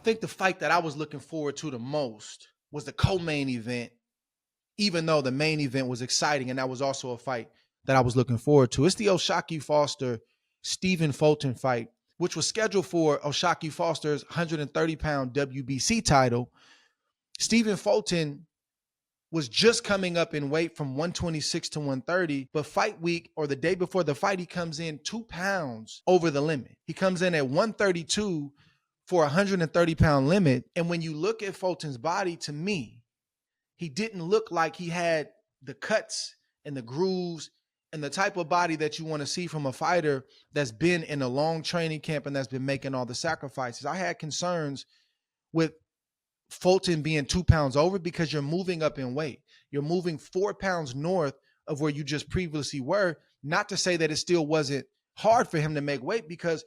think the fight that I was looking forward to the most was the co-main event, even though the main event was exciting, and that was also a fight that I was looking forward to. It's the O'Shaquie Foster Stephen Fulton fight, which was scheduled for O'Shaquie Foster's 130-pound WBC title. Stephen Fulton was just coming up in weight from 126 to 130, but fight week or the day before the fight, he comes in 2 pounds over the limit. He comes in at 132 for a 130-pound limit. And when you look at Fulton's body, to me, he didn't look like he had the cuts and the grooves and the type of body that you want to see from a fighter that's been in a long training camp and that's been making all the sacrifices. I had concerns with Fulton being 2 pounds over because you're moving up in weight. You're moving 4 pounds north of where you just previously were. Not to say that it still wasn't hard for him to make weight, because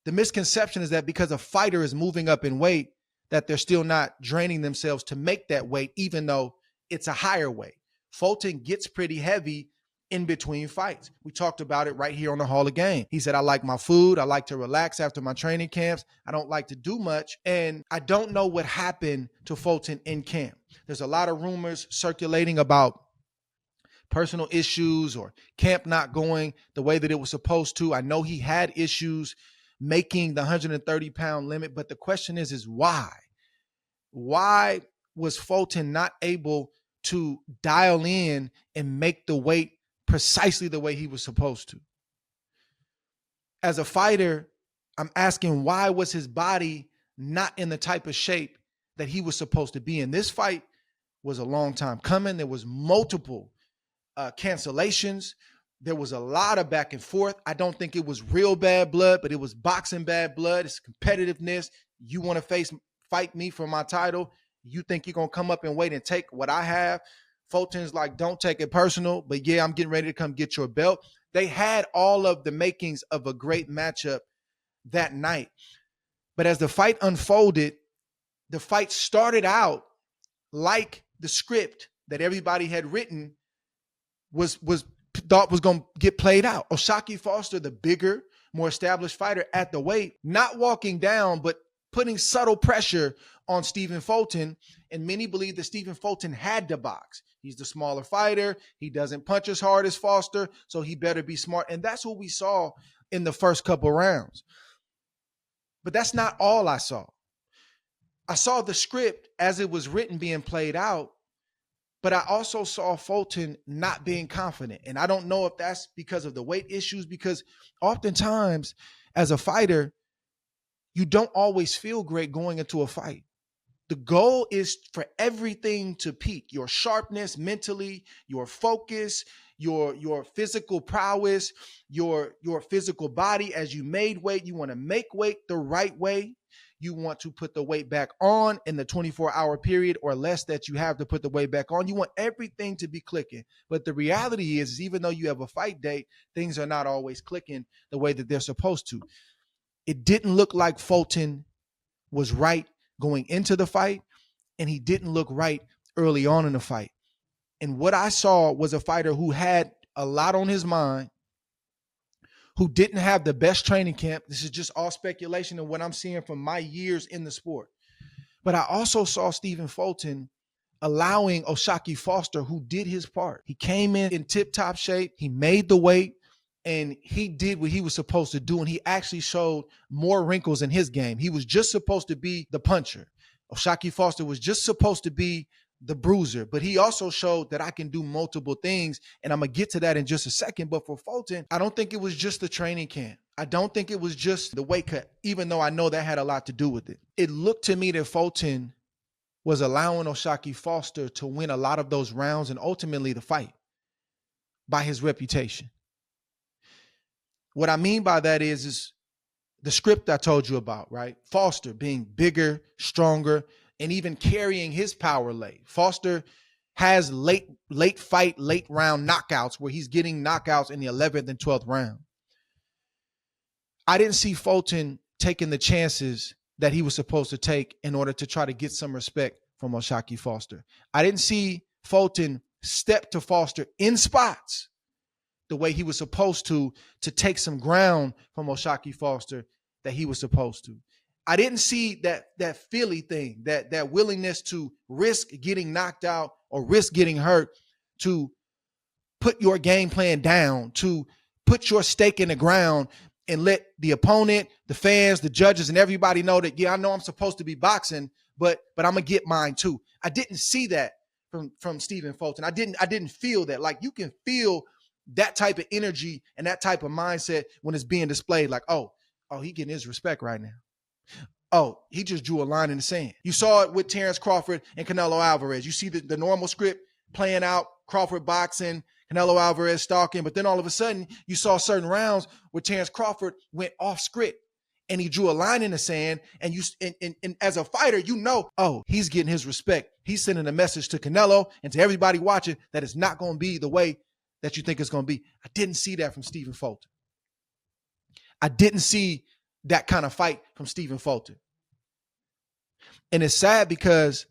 the misconception is that because a fighter is moving up in weight, that they're still not draining themselves to make that weight, even though it's a higher weight. Fulton gets pretty heavy in between fights. We talked about it right here on the Hall of Game. He said, I like my food. I like to relax after my training camps. I don't like to do much. And I don't know what happened to Fulton in camp. There's a lot of rumors circulating about personal issues or camp not going the way that it was supposed to. I know he had issues making the 130-pound limit, but the question is why? Why was Fulton not able to dial in and make the weight precisely the way he was supposed to? As a fighter, I'm asking, why was his body not in the type of shape that he was supposed to be in? This fight was a long time coming. There was multiple cancellations. There was a lot of back and forth. I don't think it was real bad blood, but it was boxing bad blood. It's competitiveness. You want to fight me for my title. You think you're going to come up and wait and take what I have. Fulton's like, don't take it personal, but yeah, I'm getting ready to come get your belt. They had all of the makings of a great matchup that night. But as the fight unfolded, the fight started out like the script that everybody had written was thought was going to get played out. O'Shaquie Foster, the bigger, more established fighter at the weight, not walking down, but putting subtle pressure on Stephen Fulton. And many believe that Stephen Fulton had to box. He's the smaller fighter. He doesn't punch as hard as Foster, so he better be smart. And that's what we saw in the first couple rounds. But that's not all I saw. I saw the script as it was written being played out, but I also saw Fulton not being confident. And I don't know if that's because of the weight issues, because oftentimes as a fighter, you don't always feel great going into a fight. The goal is for everything to peak: your sharpness mentally, your focus, your physical prowess, your physical body. As you made weight, you want to make weight the right way. You want to put the weight back on in the 24-hour period or less that you have to put the weight back on. You want everything to be clicking. But the reality is even though you have a fight date, things are not always clicking the way that they're supposed to. It didn't look like Fulton was right going into the fight, and he didn't look right early on in the fight. And what I saw was a fighter who had a lot on his mind, who didn't have the best training camp. This is just all speculation and what I'm seeing from my years in the sport. But I also saw Stephen Fulton allowing O'Shaquie Foster, who did his part. He came in tip-top shape. He made the weight, and he did what he was supposed to do. And he actually showed more wrinkles in his game. He was just supposed to be the puncher. O'Shaquie Foster was just supposed to be the bruiser, but he also showed that I can do multiple things, and I'm going to get to that in just a second. But for Fulton, I don't think it was just the training camp. I don't think it was just the weight cut, even though I know that had a lot to do with it. It looked to me that Fulton was allowing O'Shaquie Foster to win a lot of those rounds and ultimately the fight by his reputation. What I mean by that is the script I told you about, right? Foster being bigger, stronger, and even carrying his power late. Foster has late round knockouts where he's getting knockouts in the 11th and 12th round. I didn't see Fulton taking the chances that he was supposed to take in order to try to get some respect from O'Shaquie Foster. I didn't see Fulton step to Foster in spots the way he was supposed to take some ground from O'Shaquie Foster that he was supposed to. I didn't see that Philly thing, that willingness to risk getting knocked out or risk getting hurt, to put your game plan down, to put your stake in the ground and let the opponent, the fans, the judges, and everybody know that, yeah, I know I'm supposed to be boxing, but I'm gonna get mine too. I didn't see that from Stephen Fulton. I didn't feel that. Like, you can feel that type of energy and that type of mindset when it's being displayed. Like, oh, he getting his respect right now. Oh, he just drew a line in the sand. You saw it with Terrence Crawford and Canelo Alvarez. You see the normal script playing out, Crawford boxing, Canelo Alvarez stalking, but then all of a sudden you saw certain rounds where Terrence Crawford went off script and he drew a line in the sand, and you and as a fighter, you know, oh, he's getting his respect. He's sending a message to Canelo and to everybody watching that it's not going to be the way that you think it's going to be. I didn't see that from Stephen Fulton. I didn't see that kind of fight from Stephen Fulton. And it's sad because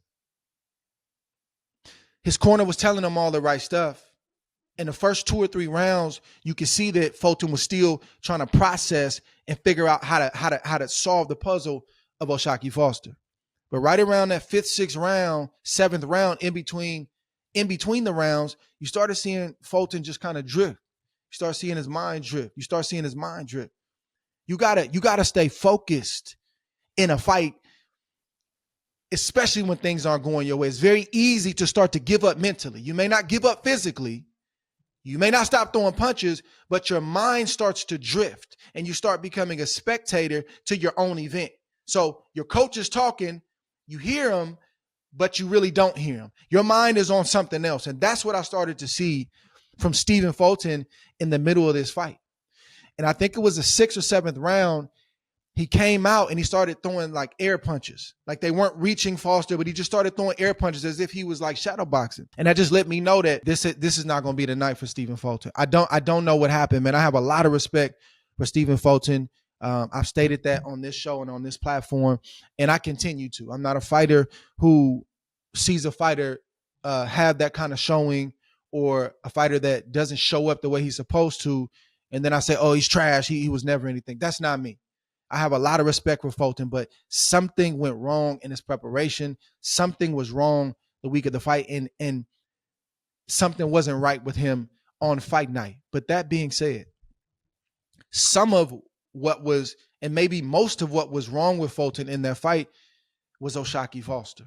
his corner was telling him all the right stuff. In the first 2 or 3 rounds, you can see that Fulton was still trying to process and figure out how to solve the puzzle of O'Shaquie Foster. But right around that 5th, 6th round, 7th round, in between the rounds, you started seeing Fulton just kind of drift. You start seeing his mind drift. You gotta stay focused in a fight, especially when things aren't going your way. It's very easy to start to give up mentally. You may not give up physically. You may not stop throwing punches, but your mind starts to drift and you start becoming a spectator to your own event. So your coach is talking, you hear him, but you really don't hear him. Your mind is on something else. And that's what I started to see from Stephen Fulton in the middle of this fight. And I think it was the 6th or 7th round, he came out and he started throwing like air punches. Like, they weren't reaching Foster, but he just started throwing air punches as if he was like shadow boxing. And that just let me know that this is not going to be the night for Stephen Fulton. I don't know what happened, man. I have a lot of respect for Stephen Fulton. I've stated that on this show and on this platform, and I continue to. I'm not a fighter who sees a fighter have that kind of showing, or a fighter that doesn't show up the way he's supposed to, and then I say, oh, he's trash. He was never anything. That's not me. I have a lot of respect for Fulton, but something went wrong in his preparation. Something was wrong the week of the fight, and something wasn't right with him on fight night. But that being said, some of what was, and maybe most of what was wrong with Fulton in that fight was O'Shaquie Foster.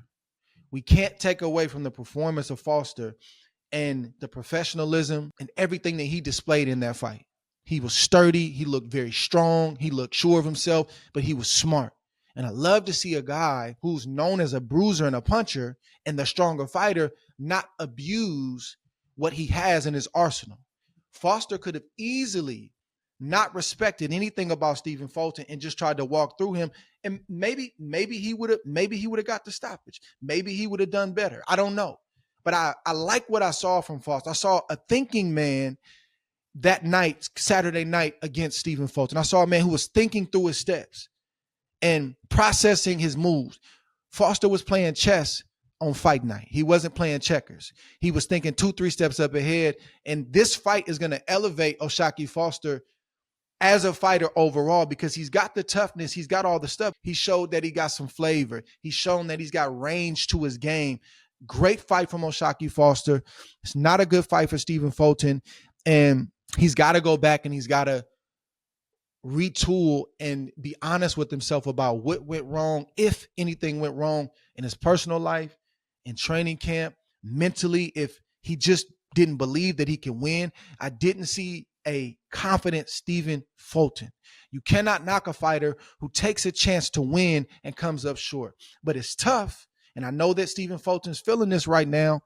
We can't take away from the performance of Foster and the professionalism and everything that he displayed in that fight. He was sturdy. He looked very strong. He looked sure of himself, but he was smart. And I love to see a guy who's known as a bruiser and a puncher and the stronger fighter not abuse what he has in his arsenal. Foster could have easily not respected anything about Stephen Fulton and just tried to walk through him. And maybe he would have got the stoppage. Maybe he would have done better. I don't know. But I like what I saw from Foster. I saw a thinking man that night, Saturday night, against Stephen Fulton. I saw a man who was thinking through his steps and processing his moves. Foster was playing chess on fight night. He wasn't playing checkers. He was thinking 2-3 steps up ahead. And this fight is going to elevate O'Shaquie Foster as a fighter overall, because he's got the toughness. He's got all the stuff. He showed that he got some flavor. He's shown that he's got range to his game. Great fight from O'Shaquie Foster. It's not a good fight for Stephen Fulton. And he's got to go back and he's got to retool and be honest with himself about what went wrong, if anything went wrong in his personal life, in training camp, mentally, if he just didn't believe that he can win. I didn't see a confident Stephen Fulton. You cannot knock a fighter who takes a chance to win and comes up short. But it's tough, and I know that Stephen Fulton's feeling this right now.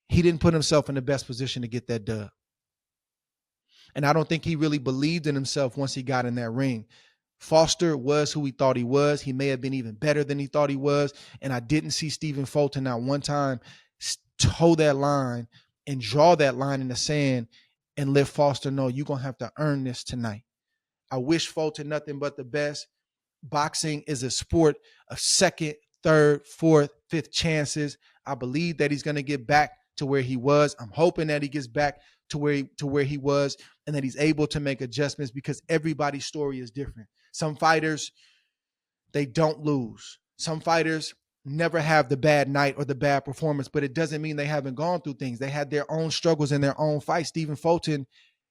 He didn't put himself in the best position to get that dub. And I don't think he really believed in himself once he got in that ring. Foster was who he thought he was. He may have been even better than he thought he was. And I didn't see Stephen Fulton not one time toe that line and draw that line in the sand and let Foster know, you're going to have to earn this tonight. I wish Fulton nothing but the best. Boxing is a sport of second, third, fourth, fifth chances. I believe that he's going to get back to where he was. I'm hoping that he gets back to where he was and that he's able to make adjustments, because everybody's story is different. Some fighters they don't lose. Some fighters never have the bad night or the bad performance, but it doesn't mean they haven't gone through things. They had their own struggles in their own fights. Stephen Fulton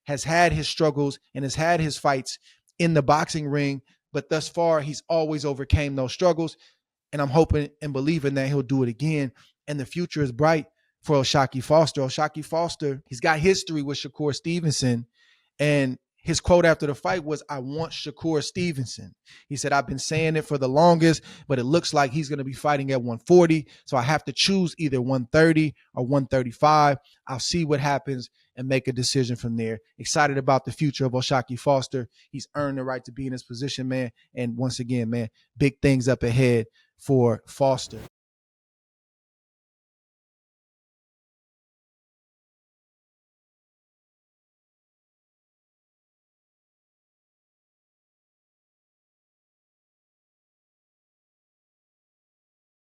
has had his struggles and has had his fights in the boxing ring, but thus far he's always overcame those struggles. And I'm hoping and believing that he'll do it again. And the future is bright for O'Shaquie Foster. O'Shaquie Foster, he's got history with Shakur Stevenson. And his quote after the fight was, "I want Shakur Stevenson." He said, "I've been saying it for the longest, but it looks like he's going to be fighting at 140. So I have to choose either 130 or 135. I'll see what happens and make a decision from there." Excited about the future of O'Shaquie Foster. He's earned the right to be in this position, man. And once again, man, big things up ahead for Foster.